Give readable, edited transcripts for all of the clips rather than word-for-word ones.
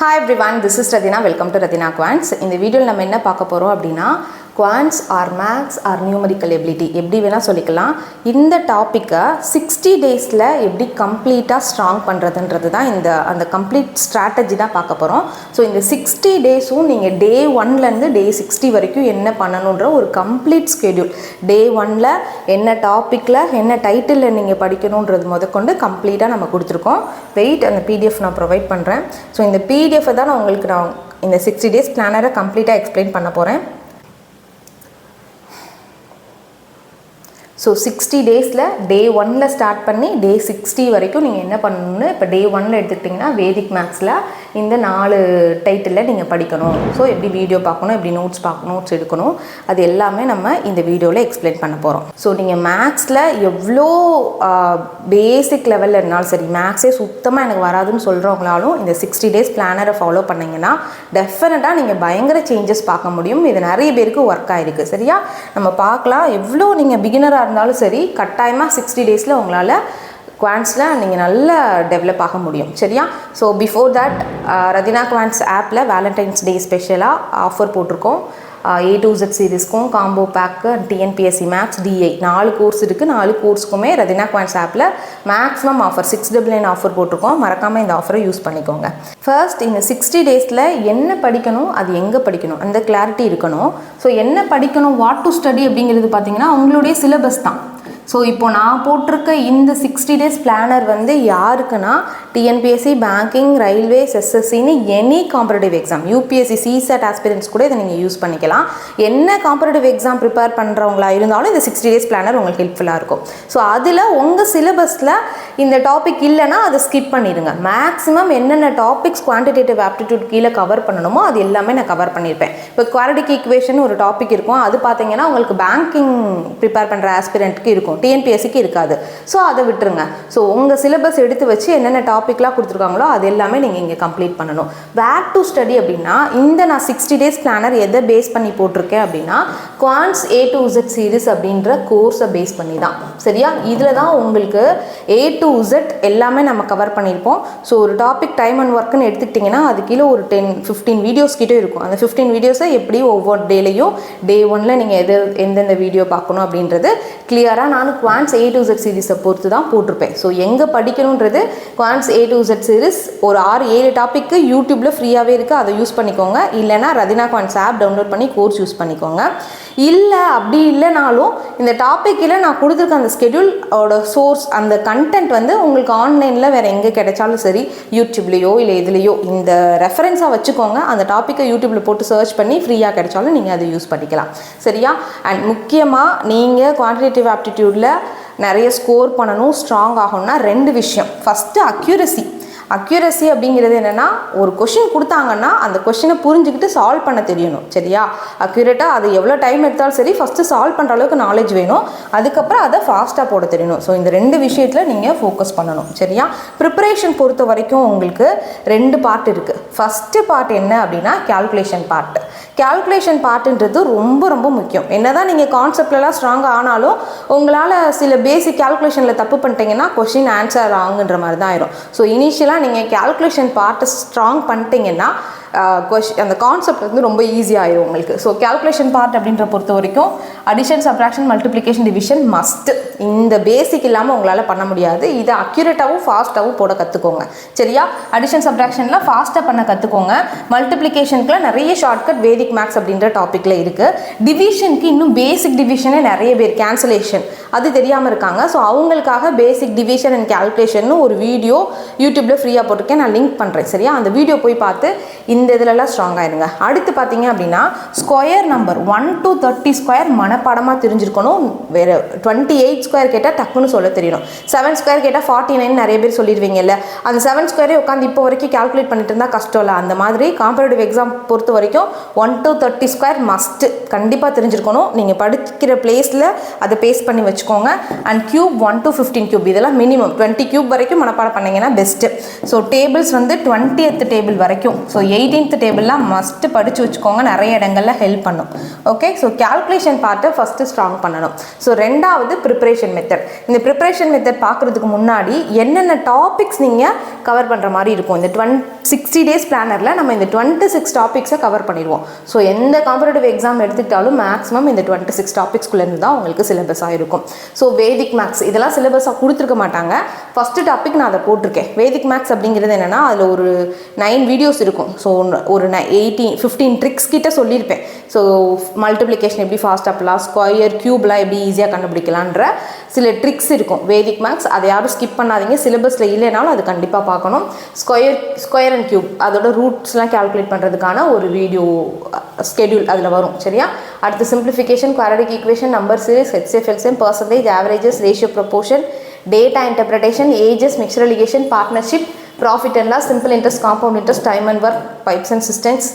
Hi everyone, this is Radhina. Welcome to Radhina Quants. In the video நம்ம என்ன பார்க்க போறோம் அப்படினா Quants or Maths or Numerical Ability எப்படி வேணா சொல்லிக்கலாம். இந்த டாபிக்கை 60 டேஸ்ல எப்படி கம்ப்ளீட்டா ஸ்ட்ராங் பண்றதுன்றது தான் அந்த கம்ப்ளீட் ஸ்ட்ராட்டஜி தான் பார்க்க போறோம். ஸோ இந்த 60 டேஸும் நீங்கள் டே 1ல இருந்து டே 60 வரைக்கும் என்ன பண்ணணுன்ற ஒரு கம்ப்ளீட் ஸ்கெடியூல். டே 1ல என்ன டாப்பிக்கில் என்ன டைட்டிலில் நீங்கள் படிக்கணுன்றது முதற்கொண்டு கம்ப்ளீட்டாக நம்ம கொடுத்துருக்கோம். வெயிட் அந்த பிடிஎஃப் நான் ப்ரொவைட் பண்ணுறேன். ஸோ இந்த பிடிஎஃப் தான் நான் உங்களுக்கு இந்த 60 டேஸ் பிளானரை கம்ப்ளீட்டாக எக்ஸ்பிளைன் பண்ண போகிறேன். ஸோ 60 டேஸில் டே 1ல் ஸ்டார்ட் பண்ணி டே 60 வரைக்கும் நீங்கள் என்ன பண்ணணும்னு இப்போ டே 1ல் எடுத்துக்கிட்டிங்கன்னா வேதிக் மேக்ஸில் இந்த 4 டைட்டிலில் நீங்கள் படிக்கணும். ஸோ எப்படி வீடியோ பார்க்கணும், எப்படி நோட்ஸ் எடுக்கணும், அது எல்லாமே நம்ம இந்த வீடியோவில் எக்ஸ்பிளைன் பண்ண போகிறோம். ஸோ நீங்கள் மேக்ஸில் எவ்வளோ பேசிக் லெவலில் இருந்தாலும் சரி, மேக்ஸே சுத்தமாக எனக்கு வராதுன்னு சொல்கிறவங்களாலும் இந்த 60 டேஸ் பிளானரை ஃபாலோ பண்ணிங்கன்னா டெஃபினட்டாக நீங்கள் பயங்கர சேஞ்சஸ் பார்க்க முடியும். இது நிறைய பேருக்கு ஒர்க் ஆகிருக்கு. சரியா, நம்ம பார்க்கலாம். எவ்வளோ நீங்கள் பிகினராக இருந்தாலும் சரி, கட்டாயமாக 60 டேஸில் உங்களால் குவான்ஸில் நீங்கள் நல்லா டெவலப் ஆக முடியும். சரியா, so before that Rathina Quants ஆப்பில் வேலண்டைன்ஸ் டே ஸ்பெஷலாக ஆஃபர் போட்டிருக்கோம். A to Z சீரீஸ்க்கும் combo pack TNPSC maths DI 4 course இருக்குது. 4 கோர்ஸுக்குமே ரதினா குவான்ஸ் ஆப்பில் மேக்ஸிமம் ஆஃபர் 699 ஆஃபர் போட்டிருக்கோம். மறக்காமல் இந்த ஆஃபரை யூஸ் பண்ணிக்கோங்க. ஃபர்ஸ்ட் இந்த 60 டேஸில் என்ன படிக்கணும், அது எங்கே படிக்கணும், அந்த கிளாரிட்டி இருக்கணும். ஸோ என்ன படிக்கணும், வாட் டு ஸ்டடி அப்படிங்கிறது பார்த்தீங்கன்னா உங்களுடைய சிலபஸ் தான். ஸோ இப்போ நான் போட்டிருக்க இந்த 60 டேஸ் பிளானர் வந்து யாருக்குன்னா டிஎன்பிஎஸ்சி, பேங்கிங், ரயில்வேஸ், எஸ்எஸ்சின்னு எனி காம்படிட்டிவ் எக்ஸாம், யூபிஎஸ்சி, சிசெட் ஆஸ்பிரன்ஸ் கூட இதை நீங்கள் யூஸ் பண்ணிக்கலாம். என்ன காம்படிட்டிவ் எக்ஸாம் ப்ரிப்பேர் பண்ணுறவங்களா இருந்தாலும் இந்த 60 டேஸ் பிளானர் உங்களுக்கு ஹெல்ப்ஃபுல்லாக இருக்கும். ஸோ அதில் உங்கள் சிலபஸில் இந்த டாபிக் இல்லைன்னா அதை ஸ்கிப் பண்ணிடுங்க. மேக்ஸிமம் என்னென்ன டாபிக்ஸ் குவான்டிடேட்டிவ் ஆப்டிடியூட் கீழே கவர் பண்ணணுமோ அது எல்லாமே நான் கவர் பண்ணியிருப்பேன். இப்போ குவாட்ரடிக் ஈக்குவேஷன் ஒரு டாபிக் இருக்கும், அது பார்த்தீங்கன்னா உங்களுக்கு பேங்கிங் ப்ரிப்பேர் பண்ணுற ஆஸ்பிரண்ட்டுக்கு இருக்கும், டிஎன்பிஎஸ்சிக்கு இருக்காது. ஸோ அதை விட்டுருங்க. ஸோ உங்கள் சிலபஸ் எடுத்து வச்சு என்னென்ன டாப்பிக்லாம் கொடுத்துருக்காங்களோ அது எல்லாமே நீங்கள் இங்கே கம்ப்ளீட் பண்ணணும். வேர் டு ஸ்டடி அப்படின்னா இந்த நான் 60 டேஸ் பிளானர் எதை பேஸ் பண்ணி போட்டிருக்கேன் அப்படின்னா quants A to Z series அப்படின்ற கோர்ஸை பேஸ் பண்ணி தான். சரியா, இதில் தான் உங்களுக்கு A to Z எல்லாமே நம்ம கவர் பண்ணியிருப்போம். ஸோ ஒரு டாபிக் டைம் அண்ட் ஒர்க்குன்னு எடுத்துக்கிட்டிங்கன்னா அது கீழே ஒரு 10-15 வீடியோஸ் கிட்டே இருக்கும். அந்த 15 வீடியோஸை எப்படி ஒவ்வொரு டேலையும் டே 1ல் நீங்கள் எந்தெந்த வீடியோ பார்க்கணும் அப்படின்றது கிளியராக நான் குவான்ஸ் A to Z சீரீஸை பொறுத்து தான் போட்டிருப்பேன். ஸோ எங்கே படிக்கணுன்றது Quants A to Z series ஒரு 6-7 டாப்பிக்கு யூடியூப்பில் ஃப்ரீயாகவே இருக்குது, அதை யூஸ் பண்ணிக்கோங்க. இல்லைனா ரதினா குவான்ஸ் ஆப் டவுன்லோட் பண்ணி கோர்ஸ் யூஸ் பண்ணிக்கோங்க. இல்லை அப்படி இல்லைனாலும் இந்த டாப்பிக்கில் நான் கொடுத்துருக்க அந்த ஸ்கெடியூலோட சோர்ஸ், அந்த கண்டென்ட் வந்து உங்களுக்கு ஆன்லைனில் வேறு எங்கே கிடைச்சாலும் சரி, யூடியூப்லேயோ இல்லை எதுலேயோ இந்த ரெஃபரன்ஸாக வச்சுக்கோங்க. அந்த டாப்பிக்கை யூடியூப்பில் போட்டு சர்ச் பண்ணி ஃப்ரீயாக கிடைச்சாலும் நீங்கள் அதை யூஸ் பண்ணிக்கலாம். சரியா, அண்ட் முக்கியமாக நீங்கள் குவான்டிடேட்டிவ் ஆப்டிடியூடில் நிறைய ஸ்கோர் பண்ணணும், ஸ்ட்ராங் ஆகணும்னா 2 விஷயம். ஃபஸ்ட்டு அக்யூரசி அப்படிங்கிறது என்னென்னா, ஒரு கொஷின் கொடுத்தாங்கன்னா அந்த கொஷினை புரிஞ்சுக்கிட்டு சால்வ் பண்ண தெரியணும். சரியா, அக்யூரேட்டாக அது எவ்வளோ டைம் எடுத்தாலும் சரி, ஃபஸ்ட்டு சால்வ் பண்ணுற அளவுக்கு நாலேஜ் வேணும். அதுக்கப்புறம் அதை ஃபாஸ்ட்டாக போட தெரியணும். ஸோ இந்த 2 விஷயத்தில் நீங்கள் ஃபோக்கஸ் பண்ணணும். சரியா, ப்ரிப்பரேஷன் பொறுத்த வரைக்கும் உங்களுக்கு 2 பார்ட் இருக்குது. ஃபஸ்ட்டு பார்ட் என்ன அப்படின்னா கேல்குலேஷன் பார்ட். கேல்குலேஷன் பார்ட்டுன்றது ரொம்ப ரொம்ப முக்கியம். என்ன தான் நீங்கள் கான்செப்ட்லலாம் ஸ்ட்ராங்காக ஆனாலும் உங்களால் சில பேசிக் கேல்குலேஷனில் தப்பு பண்ணிட்டீங்கன்னா கொஷின் ஆன்சர் ஆகுன்ற மாதிரி தான் ஆயிரும். ஸோ இனிஷியலாக நீங்கள் கேல்குலேஷன் பார்ட்டை ஸ்ட்ராங் பண்ணிட்டீங்கன்னா அந்த கான்செப்ட் வந்து ரொம்ப ஈஸியாகிடும் உங்களுக்கு. ஸோ கேல்குலேஷன் பார்ட் அப்படின்ற பொறுத்த வரைக்கும் addition, subtraction, multiplication, division must. இந்த பேசிக் இல்லாமல் உங்களால் பண்ண முடியாது. இதை அக்யூரேட்டாகவும் ஃபாஸ்ட்டாகவும் போட கற்றுக்கோங்க. சரியா, அடிஷன் சப்ட்ராக்ஷன்லாம் ஃபாஸ்ட்டாக பண்ண கற்றுக்கோங்க. மல்டிப்ளிகேஷனுக்குலாம் நிறைய ஷார்ட்கட் வேதிக் மேக்ஸ் அப்படின்ற டாப்பிக்கில் இருக்குது. டிவிஷனுக்கு இன்னும் பேசிக் டிவிஷனே நிறைய பேர் கேன்சலேஷன் அது தெரியாமல் இருக்காங்க. ஸோ அவங்களுக்காக பேசிக் டிவிஷன் அண்ட் கேல்குலேஷன் ஒரு வீடியோ யூடியூப்பில் ஃப்ரீயாக போட்டிருக்கேன், நான் லிங்க் பண்ணுறேன். சரியா, அந்த வீடியோ போய் பார்த்து இந்த இதிலெல்லாம் ஸ்ட்ராங் ஆயிருங்க. அடுத்து பார்த்தீங்க அப்படின்னா ஸ்கொயர் நம்பர் 1 to 30 ஸ்கொயர் மனப்பாடமாக தெரிஞ்சிருக்கணும். வேறு 28 ஸ்கொயர் கேட்டால் டக்குன்னு சொல்ல தெரியணும். 7 ஸ்கொயர் கேட்டால் 49 நிறைய பேர் சொல்லிடுவீங்கல்ல, அந்த 7 ஸ்கொயரே உட்காந்து இப்போ வரைக்கும் கேல்குலேட் பண்ணிட்டு இருந்தால் கஷ்டம் இல்லை. அந்த மாதிரி காம்படிட்டிவ் எக்ஸாம் பொறுத்த வரைக்கும் 1 to 30 ஸ்கொயர் மஸ்ட்டு கண்டிப்பாக தெரிஞ்சிருக்கணும். நீங்கள் படிக்கிற பிளேஸில் அதை பேஸ் பண்ணி வச்சுக்கோங்க. அண்ட் கியூப் 1 to 15 கியூப் இதெல்லாம் மினிமம் 20 கியூப் வரைக்கும் மனப்பாடம் பண்ணிங்கன்னா பெஸ்ட்டு. ஸோ டேபிள்ஸ் வந்து 20th டேபிள் வரைக்கும், ஸோ 18th டேபிள்லாம் மஸ்ட்டு படித்து வச்சுக்கோங்க. நிறைய இடங்களில் ஹெல்ப் பண்ணும். ஓகே, ஸோ கேல்குலேஷன் பார்ட் பார்ட்டை ஃபஸ்ட்டு ஸ்ட்ராங் பண்ணணும். ஸோ ரெண்டாவது ப்ரிப்பரேஷன் மெத்தட். இந்த ப்ரிப்பரேஷன் மெத்தட் பார்க்குறதுக்கு முன்னாடி என்னென்ன டாபிக்ஸ் நீங்கள் கவர் பண்ணுற மாதிரி இருக்கும். இந்த 60 days பிளானரில் நம்ம இந்த 26 டாபிக்ஸை கவர் பண்ணிடுவோம். ஸோ எந்த காம்படிட்டிவ் எக்ஸாம் எடுத்துக்கிட்டாலும் மேக்ஸிமம் இந்த 26 டாபிக்ஸ்குள்ளேருந்து தான் உங்களுக்கு சிலபஸாக இருக்கும். ஸோ வேதிக் மேக்ஸ் இதெல்லாம் சிலபஸாக கொடுத்துருக்க மாட்டாங்க. ஃபஸ்ட்டு டாபிக் நான் அதை போட்டிருக்கேன். வேதிக் மேக்ஸ் அப்படிங்கிறது என்னென்னா அதில் ஒரு 9 வீடியோஸ் இருக்கும். ஸோ ஒரு 15 ட்ரிக்ஸ் கிட்ட சொல்லியிருப்பேன். ஸோ மல்டிப்ளிகேஷன் எப்படி ஃபாஸ்ட்டாக பண்ணலாம், ஸ்கொயர் கியூப்லாம் எப்படி ஈஸியாக கண்டுபிடிக்கலான்ற சில ட்ரிக்ஸ் இருக்கும் வேதிக் மேக்ஸ். அதை யாரும் ஸ்கிப் பண்ணாதீங்க. சிலபஸில் இல்லைனாலும் அது கண்டிப்பாக பார்க்கணும். ஸ்கொயர் அண்ட் கியூப் அதோட ரூட்ஸ்லாம் கால்குலேட் பண்ணுறதுக்கான ஒரு வீடியோ ஸ்கெடியூல் அதில் வரும். சரியா? அடுத்து simplification, quadratic equation, number series, HCF, LCM, percentage, averages, ratio proportion, data interpretation, ages, mixture alligation, partnership, profit and loss, simple interest, compound interest, time and work, pipes and cisterns,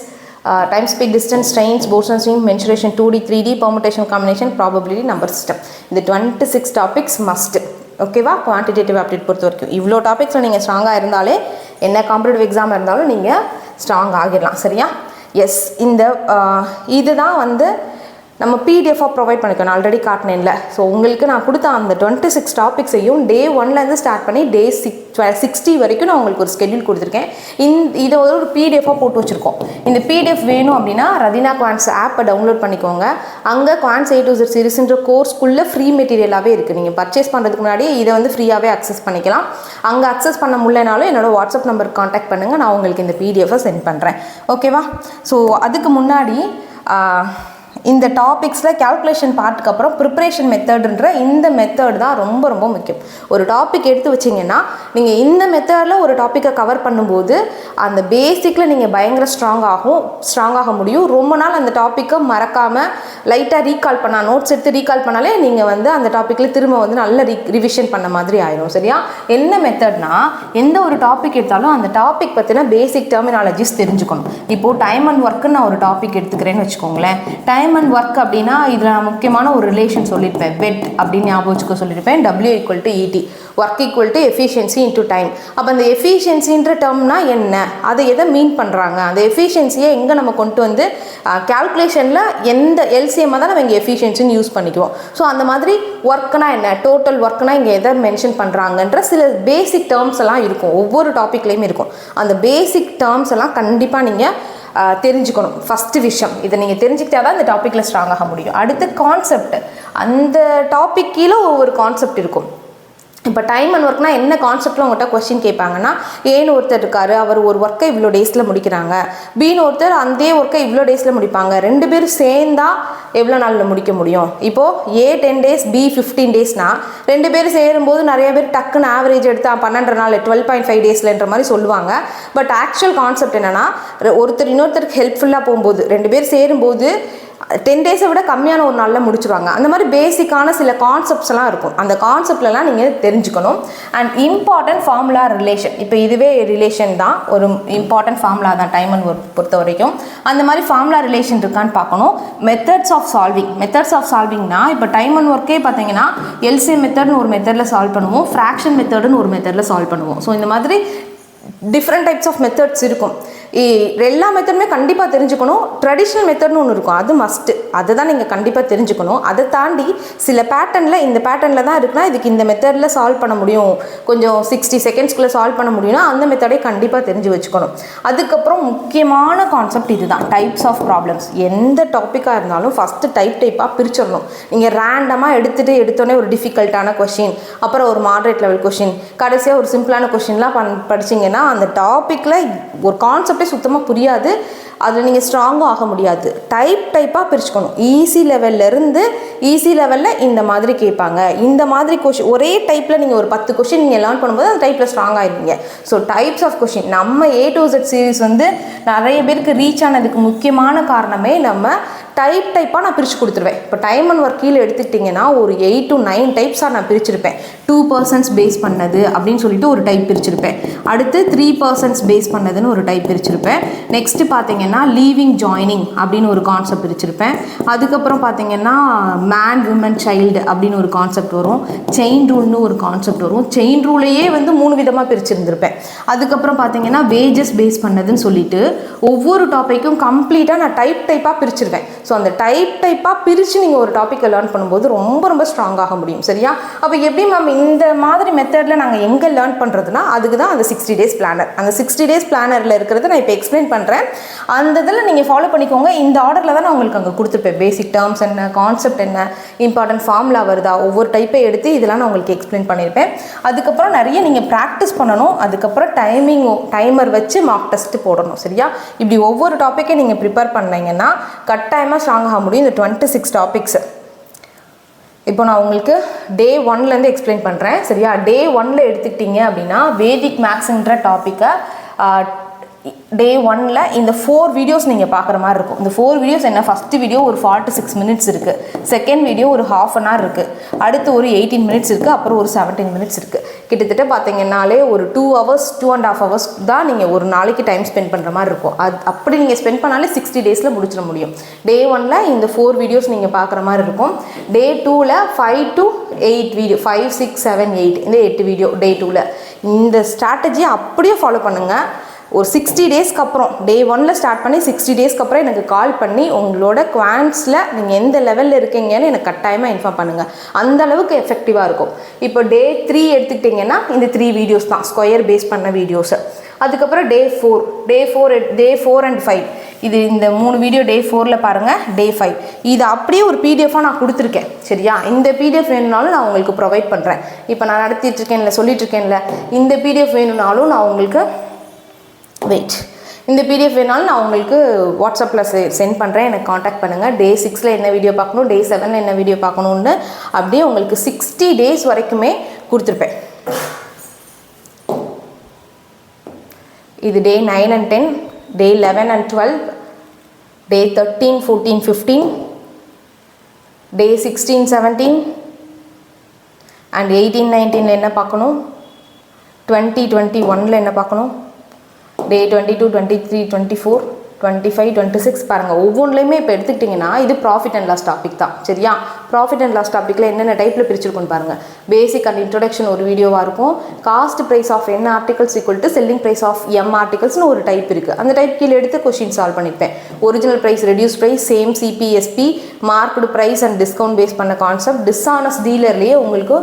time, speed, distance, trains, boats and stream, mensuration, 2D, 3D, permutation, combination, probability, number system. இந்த 26 topics must. ஓகேவா? Quantitative ஆப்டிட் பொறுத்த வரைக்கும் இவ்வளோ டாபிக்ஸில் நீங்கள் ஸ்ட்ராங்காக இருந்தாலே என்ன competitive exam இருந்தாலும் நீங்கள் ஸ்ட்ராங் ஆகிடலாம். சரியா? எஸ், இந்த இதுதான் வந்து நம்ம பிடிஎஃபாக ப்ரொவைட் பண்ணிக்கணும். ஆல்ரெடி காட்டினேன்ல. ஸோ உங்களுக்கு நான் கொடுத்த அந்த 26 டாபிக்ஸையும் டே 1லேருந்து ஸ்டார்ட் பண்ணி டே 60 வரைக்கும் நான் உங்களுக்கு ஒரு ஸ்கெடியூல் கொடுத்துருக்கேன். இதை ஒரு பிடிஎஃபாக போட்டு வச்சுருக்கோம். இந்த பிடிஎஃப் வேணும் அப்படின்னா ரதினா குவான்ஸ் ஆப்பை டவுன்லோட் பண்ணிக்கோங்க. அங்கே குவான்ஸ் A to Z சீரிஸ்ன்ற கோர்ஸ்க்குள்ளே ஃப்ரீ மெட்டீரியலாகவே இருக்குது. நீங்கள் பர்ச்சேஸ் பண்ணுறதுக்கு முன்னாடியே இதை வந்து ஃப்ரீயாகவே அக்சஸ் பண்ணிக்கலாம். அங்கே அக்சஸ் பண்ண முடியலனாலும் என்னோட வாட்ஸ்அப் நம்பருக்கு காண்டாக்ட் பண்ணுங்கள். நான் உங்களுக்கு இந்த பிடிஎஃபை சென்ட் பண்ணுறேன். ஓகேவா? ஸோ அதுக்கு முன்னாடி இந்த டாபிக்ஸில் கேல்குலேஷன் பார்ட்டுக்கு அப்புறம் ப்ரிப்பரேஷன் மெத்தடுன்ற இந்த மெத்தட் தான் ரொம்ப ரொம்ப முக்கியம். ஒரு டாபிக் எடுத்து வச்சிங்கன்னா நீங்கள் இந்த மெத்தடில் ஒரு டாப்பிக்கை கவர் பண்ணும்போது அந்த பேசிக்கில் நீங்கள் பயங்கர ஸ்ட்ராங்காக முடியும். ரொம்ப நாள் அந்த டாப்பிக்கை மறக்காமல் லைட்டாக ரீகால் பண்ணால், நோட்ஸ் எடுத்து ரீகால் பண்ணாலே நீங்கள் வந்து அந்த டாப்பிக்கில் திரும்ப வந்து நல்ல ரிவிஷன் பண்ண மாதிரி ஆயிடும். சரியா? என்ன மெத்தட்னா, எந்த ஒரு டாபிக் எடுத்தாலும் அந்த டாபிக் பற்றின பேசிக் டெர்மினாலஜிஸ் தெரிஞ்சுக்கணும். இப்போது டைம் அண்ட் ஒர்க்குன்னு நான் ஒரு டாபிக் எடுத்துக்கிறேன்னு வச்சுக்கோங்களேன். டைம் அண்ட் ஒர்க் அப்படின்னா இதில் நான் முக்கியமான ஒரு ரிலேஷன் சொல்லியிருப்பேன். வெட் அப்படின்னு ஞாபகம் வச்சுக்க சொல்லியிருப்பேன். W = ET, work = efficiency into time. அப்போ அந்த எஃபிஷியன்சின்ற டேர்ம்னா என்ன, அதை எதை மீன் பண்ணுறாங்க, அந்த எஃபிஷியன்சியை எங்கே நம்ம கொண்டு வந்து கேல்குலேஷனில் எந்த எல்சிஎம்மாக தான் நம்ம இங்கே எஃபிஷியன்சின்னு யூஸ் பண்ணிக்குவோம். ஸோ அந்த மாதிரி ஒர்க்னா என்ன, டோட்டல் ஒர்க்னா இங்கே எதை மென்ஷன் பண்ணுறாங்கன்ற சில பேசிக் டேர்ம்ஸ் எல்லாம் இருக்கும். ஒவ்வொரு டாப்பிக்லேயுமே இருக்கும். அந்த பேசிக் டேர்ம்ஸ் எல்லாம் கண்டிப்பாக நீங்கள் தெரிஞ்சுக்கணும். ஃபஸ்ட்டு விஷயம் இதை நீங்கள் தெரிஞ்சுக்கிட்டா தான் இந்த டாப்பிக்கில் ஸ்ட்ராங் ஆக முடியும். அடுத்து கான்செப்ட். அந்த டாபிக் கீழே ஒவ்வொரு கான்செப்ட் இருக்கும். இப்போ டைம் அண்ட் ஒர்க்னா என்ன கான்செப்டில் உங்கள்கிட்ட கொஸ்டின் கேட்பாங்கன்னா, ஏன்னு ஒருத்தர் இருக்கார், அவர் ஒரு ஒர்க்கை இவ்வளோ டேஸில் முடிக்கிறாங்க, பின்னு ஒருத்தர் அந்த ஒர்க்கை இவ்வளோ டேஸில் முடிப்பாங்க, 2 பேரும் சேர்ந்தா எவ்வளோ நாளில் முடிக்க முடியும். இப்போது A 10 days, B 15 daysனா 2 பேரும் சேரும்போது நிறைய பேர் டக்குன்னு ஆவரேஜ் எடுத்தா 12 நாள் 12.5 daysன்ற மாதிரி சொல்லுவாங்க. பட் ஆக்சுவல் கான்செப்ட் என்னென்னா, ஒருத்தர் இன்னொருத்தருக்கு ஹெல்ப்ஃபுல்லாக போகும்போது 2 பேர் சேரும்போது 10 days-ஐ விட கம்மியான ஒரு நாளில் முடிச்சுருவாங்க. அந்த மாதிரி பேசிக்கான சில கான்செப்ட்ஸ் எல்லாம் இருக்கும். அந்த கான்செப்ட்லாம் நீங்கள் தெரிஞ்சுக்கணும். And important formula relation. இப்போ இதுவே ரிலேஷன் தான், ஒரு இம்பார்ட்டன்ட் ஃபார்முலா தான் டைம் அண்ட் ஒர்க் பொறுத்த வரைக்கும். அந்த மாதிரி ஃபார்முலா ரிலேஷன் இருக்கான்னு பார்க்கணும். மெத்தட்ஸ் ஆஃப் சால்விங்னா இப்போ டைம் அண்ட் ஒர்க்கே பார்த்தீங்கன்னா எல்சிஎம் மெத்தட்னு ஒரு மெத்தடில் சால்வ் பண்ணுவோம், ஃப்ராக்ஷன் மெத்தடுன்னு ஒரு மெத்தடில் சால்வ் பண்ணுவோம். ஸோ இந்த மாதிரி டிஃப்ரெண்ட் டைப்ஸ் ஆஃப் மெத்தட்ஸ் இருக்கும். எல்லா மெத்தடுமே கண்டிப்பாக தெரிஞ்சுக்கணும். ட்ரெடிஷ்னல் மெத்தட்னு ஒன்று இருக்கும், அது மஸ்ட்டு. அதை தான் நீங்கள் கண்டிப்பாக தெரிஞ்சுக்கணும். அதை தாண்டி சில பேட்டர்னில் இந்த பேட்டர்னில் தான் இருக்குன்னா இதுக்கு இந்த மெத்தடில் சால்வ் பண்ண முடியும், கொஞ்சம் 60 seconds சால்வ் பண்ண முடியும்னா அந்த மெத்தடே கண்டிப்பாக தெரிஞ்சு வச்சுக்கணும். அதுக்கப்புறம் முக்கியமான கான்செப்ட் இதுதான், டைப்ஸ் ஆஃப் ப்ராப்ளம்ஸ். எந்த டாப்பிக்காக இருந்தாலும் ஃபஸ்ட்டு டைப்பாக பிரிச்சிடணும். நீங்கள் ரேண்டமாக எடுத்தோடனே ஒரு டிஃபிகல்ட்டான கொஷின், அப்புறம் ஒரு மாடரேட் லெவல் கொஷின், கடைசியாக ஒரு சிம்பிளான கொஷின்லாம் படிச்சிங்கன்னா அந்த டாப்பிக்கில் ஒரு கான்செப்டே சுத்தமாக புரியாது. அதில் நீங்கள் ஸ்ட்ராங்கும் ஆக முடியாது. டைப்பாக பிரிச்சுக்கணும். ஈஸி லெவல்லேருந்து ஈஸி லெவலில் இந்த மாதிரி கேட்பாங்க, இந்த மாதிரி கொஷின் ஒரே டைப்பில் நீங்கள் ஒரு 10 கொஷின் நீங்கள் லேர்ன் பண்ணும்போது அந்த டைப்பில் ஸ்ட்ராங் ஆகிடுவீங்க. ஸோ டைப்ஸ் ஆஃப் கொஷின் நம்ம A to Z சீரீஸ் வந்து நிறைய பேருக்கு ரீச் ஆனதுக்கு முக்கியமான காரணமே நம்ம டைப்பாக நான் பிரித்து கொடுத்துருவேன். இப்போ டைம் அண்ட் ஒர்க் கீழே எடுத்துக்கிட்டிங்கன்னா ஒரு 8 to 9 டைப்ஸாக நான் பிரிச்சிருப்பேன். 2% பேஸ் பண்ணது அப்படின்னு சொல்லிட்டு ஒரு டைப் பிரிச்சிருப்பேன். அடுத்து 3% பேஸ் பண்ணதுன்னு ஒரு டைப் பிரிச்சிருப்பேன். பிரிச்சிருப்பேன். நெக்ஸ்ட் பார்த்தீங்கன்னா லீவிங் ஜாயினிங் அப்படின்னு ஒரு கான்செப்ட் பிரிச்சிருப்பேன். அதுக்கப்புறம் பார்த்தீங்கன்னா மேன் விமன் சைல்டு அப்படின்னு ஒரு கான்செப்ட் வரும். செயின் ரூல்னு ஒரு கான்செப்ட் வரும். செயின் ரூலையே வந்து 3 விதமாக பிரிச்சிருந்திருப்பேன். அதுக்கப்புறம் பார்த்தீங்கன்னா வேஜஸ் பேஸ் பண்ணதுன்னு சொல்லிட்டு ஒவ்வொரு டாப்பிக்கும் கம்ப்ளீட்டாக நான் டைப்பாக பிரிச்சிருவேன். ஸோ அந்த டைப்பாக பிரித்து நீங்கள் ஒரு டாப்பிக்கை லேர்ன் பண்ணும்போது ரொம்ப ரொம்ப ஸ்ட்ராங்காக முடியும். சரியா? அப்போ எப்படி மேம் இந்த மாதிரி மெத்தடில் நாங்கள் எங்கே லேர்ன் பண்ணுறதுனா அதுக்கு தான் அந்த 60 days பிளானர். அந்த 60 days பிளானரில் இருக்கிறத நான் இப்போ எக்ஸ்பிளைன் பண்ணுறேன். அந்த இதில் நீங்கள் ஃபாலோ பண்ணிக்கோங்க. இந்த ஆர்டரில் தான் நான் உங்களுக்கு அங்கே கொடுத்துருப்பேன். பேசிக் டேர்ம்ஸ் என்ன, கான்செப்ட் என்ன, இம்பார்ட்டன்ட் ஃபார்முலா வருதா, ஒவ்வொரு டைப்பை எடுத்து இதெல்லாம் நான் உங்களுக்கு எக்ஸ்பிளைன் பண்ணியிருப்பேன். அதுக்கப்புறம் நிறைய நீங்கள் ப்ராக்டிஸ் பண்ணணும். அதுக்கப்புறம் டைமர் வச்சு மார்க் டெஸ்ட்டு போடணும். சரியா? இப்படி ஒவ்வொரு டாப்பிக்கை நீங்கள் ப்ரிப்பேர் பண்ணீங்கன்னா கட்டாயமாக ஸ்ட்ராங் ஆக முடியும். இந்த 26 டாபிக்ஸ் இப்போ நான் உங்களுக்கு டே 1லேருந்து எக்ஸ்பிளைன் பண்ணுறேன். சரியா? டே 1ல் எடுத்துக்கிட்டிங்க அப்படின்னா வேதிக் மேக்ஸுன்ற டாப்பிக்கை டே 1ல் இந்த 4 வீடியோஸ் நீங்கள் பார்க்குற மாதிரி இருக்கும். இந்த 4 வீடியோஸ் என்ன, ஃபஸ்ட்டு வீடியோ ஒரு 46 minutes இருக்குது, செகண்ட் வீடியோ ஒரு ½ an hour இருக்குது, அடுத்து ஒரு 18 minutes இருக்குது, அப்புறம் ஒரு 17 minutes இருக்குது. கிட்டத்தட்ட பார்த்தீங்கன்னாலே ஒரு 2 hours 2.5 hours தான் நீங்கள் ஒரு நாளைக்கு டைம் ஸ்பெண்ட் பண்ணுற மாதிரி இருக்கும். அப்படி நீங்கள் ஸ்பெண்ட் பண்ணாலே 60 daysல முடிச்சிட முடியும். டே 1ல் இந்த 4 வீடியோஸ் நீங்கள் பார்க்குற மாதிரி இருக்கும். டே 2ல் 5 to 8 வீடியோ, 5 6 7 8 இந்த 8 வீடியோ டே 2ல். இந்த ஸ்ட்ராட்டஜியை அப்படியே ஃபாலோ பண்ணுங்கள். ஒரு 60 daysக்கு அப்புறம் டே 1ல் ஸ்டார்ட் பண்ணி 60 daysக்கு அப்புறம் எனக்கு கால் பண்ணி உங்களோட குவான்ஸில் நீங்கள் எந்த லெவலில் இருக்கீங்கன்னு எனக்கு கட்டாயமாக இன்ஃபார்ம் பண்ணுங்கள். அந்த அளவுக்கு எஃபெக்டிவாக இருக்கும். இப்போ டே 3 எடுத்துக்கிட்டிங்கன்னா இந்த 3 வீடியோஸ் தான் ஸ்கொயர் பேஸ் பண்ண வீடியோஸு. அதுக்கப்புறம் டே 4 and 5 இது இந்த 3 வீடியோ டே 4ல் பாருங்கள். டே 5 இது அப்படியே ஒரு பிடிஎஃபாக நான் கொடுத்துருக்கேன். சரியா? இந்த பிடிஎஃப் வேணும்னாலும் நான் உங்களுக்கு ப்ரொவைட் பண்ணுறேன். இப்போ நான் நடத்திட்டுருக்கேன்ல, சொல்லிட்டுருக்கேன்ல, இந்த பிடிஎஃப் வேணும்னாலும் நான் உங்களுக்கு இந்த பிடிஎஃப் வேணாலும் நான் உங்களுக்கு வாட்ஸ்அப்பில் சென்ட் பண்ணுறேன். எனக்கு காண்டாக்ட் பண்ணுங்கள். டே 6ல் என்ன வீடியோ பார்க்கணும், டே 7ல் என்ன வீடியோ பார்க்கணுன்னு அப்படியே உங்களுக்கு 60 days வரைக்குமே கொடுத்துருப்பேன். இது டே 9 and 10, day 11 and 12, day 13 14 15, day 16 17 and 18 19ல் என்ன பார்க்கணும், 20 21ல் என்ன பார்க்கணும், டே 22 23 24 25 26 பாருங்கள். ஒவ்வொன்றுலையுமே இப்போ எடுத்துக்கிட்டிங்கன்னா இது ப்ராஃபிட் அண்ட் லாஸ் டாபிக் தான். சரியா? ப்ராஃபிட் அண்ட் லாஸ் டாப்பிக்கில் என்னென்ன டைப்பில் பிரிச்சிருக்குன்னு பாருங்கள். பேசிக் அண்ட் இன்ட்ரொடக்ஷன் ஒரு வீடியோவாக இருக்கும். Cost price of n articles equal to selling price of m ஆர்டிகல்ஸ்னு ஒரு டைப் இருக்குது. அந்த டைப் கீழே எடுத்து கொஸ்டின் சால்வ் பண்ணியிருப்பேன். Original price, reduce price, same CPSP, marked price and discount base பண்ண கான்செப்ட், டிஸ்ஆனஸ்ட் டீலர்லேயே உங்களுக்கு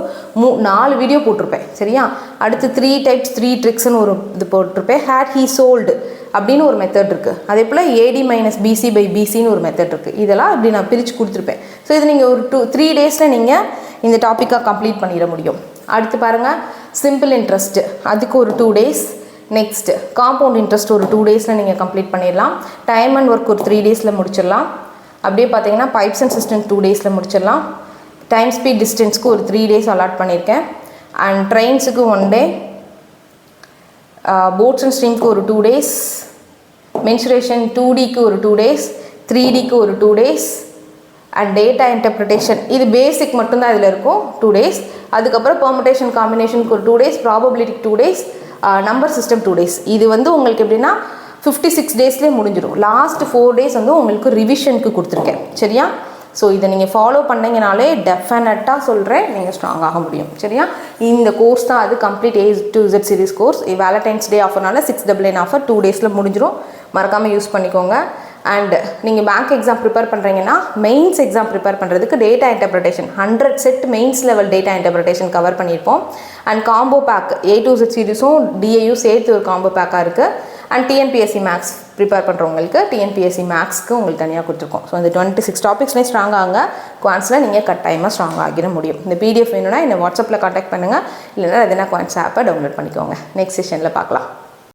4 வீடியோ போட்டிருப்பேன். சரியா? அடுத்து 3 types 3 tricks ஒரு இது போட்டிருப்பேன். ஹேட் ஹீ சோல்டு அப்படின்னு ஒரு மெத்தட் இருக்குது. அதே போல் AD - BC by BCன்னு ஒரு மெத்தட் இருக்குது. இதெல்லாம் இப்படி நான் பிரித்து கொடுத்துருப்பேன். ஸோ இது நீங்கள் ஒரு 3 daysல நீங்கள் இந்த டாப்பிக்காக கம்ப்ளீட் பண்ணிட முடியும். அடுத்து பாருங்கள், சிம்பிள் இன்ட்ரெஸ்ட், அதுக்கு ஒரு 2 days. நெக்ஸ்ட்டு காம்பவுண்ட் இன்ட்ரெஸ்ட் ஒரு 2 daysல நீங்கள் கம்ப்ளீட் பண்ணிடலாம். டைம் அண்ட் ஒர்க் ஒரு 3 daysல முடிச்சிடலாம். அப்படியே பார்த்தீங்கன்னா பைப்ஸ் அண்ட் சிஸ்டம் 2 daysல முடிச்சிடலாம். டைம் ஸ்பீட் டிஸ்டன்ஸ்க்கு ஒரு 3 days அலாட் பண்ணியிருக்கேன். அண்ட் ட்ரெயின்ஸுக்கு 1 day, போட்ஸ் அண்ட் ஸ்ட்ரீம்க்கு ஒரு 2 days, மென்சுரேஷன் 2Dக்கு ஒரு 2 days, 3Dக்கு ஒரு 2 days, அண்ட் டேட்டா இன்டர்பிரிட்டேஷன் இது பேசிக் மட்டும்தான் இதில் இருக்கும் 2 days. அதுக்கப்புறம் பெர்முடேஷன் காம்பினேஷனுக்கு ஒரு 2 days, ப்ராபபிலிட்டிக்கு 2 days, number system 2 days. இது வந்து உங்களுக்கு எப்படின்னா 56 daysலேயே முடிஞ்சிடும். லாஸ்ட் 4 days வந்து உங்களுக்கு ரிவிஷனுக்கு கொடுத்துருக்கேன். சரியா? ஸோ இதை நீங்கள் ஃபாலோ பண்ணிங்கனாலே டெஃபினட்டாக சொல்கிறேன் நீங்கள் ஸ்ட்ராங் ஆக முடியும். சரியா? இந்த கோர்ஸ் தான் அது கம்ப்ளீட் A to Z சீரிஸ் கோர்ஸ். வேலண்டைன்ஸ் டே ஆஃபர்னால 699 ஆஃபர் 2 daysல முடிஞ்சிடும். மறக்காமல் யூஸ் பண்ணிக்கோங்க. அண்ட் நீங்கள் பேங்க் எக்ஸாம் ப்ரிப்பேர் பண்ணுறீங்கன்னா மெயின்ஸ் எக்ஸாம் ப்ரிப்பேர் பண்ணுறதுக்கு data interpretation 100 set mains level data interpretation cover பண்ணியிருப்போம். And combo pack A to Z சீரிஸும் DAயும் சேர்த்து ஒரு காம்போ பேக்காக இருக்குது. அண்ட் TNPSC மேக்ஸ் ப்ரிப்பேர் பண்ணுறவங்களுக்கு TNPSC மேக்ஸ்க்கு உங்களுக்கு தனியாக கொடுத்துருக்கோம். ஸோ இந்த 26 டாபிக்ஸ்லேயும் ஸ்ட்ராங் ஆகுங்க. குவான்ஸில் நீங்கள் கட்டாயமாக ஸ்ட்ராங் ஆகிட முடியும். இந்த PDF வேணும்னா என்னை வாட்ஸ்அப்பில் காண்டாக்ட் பண்ணுங்கள். இல்லைன்னா எதுனா குவான்ஸ் ஆப்பை டவுன்லோட் பண்ணிக்கோங்க. நெக்ஸ்ட் செஷனில் பார்க்கலாம்.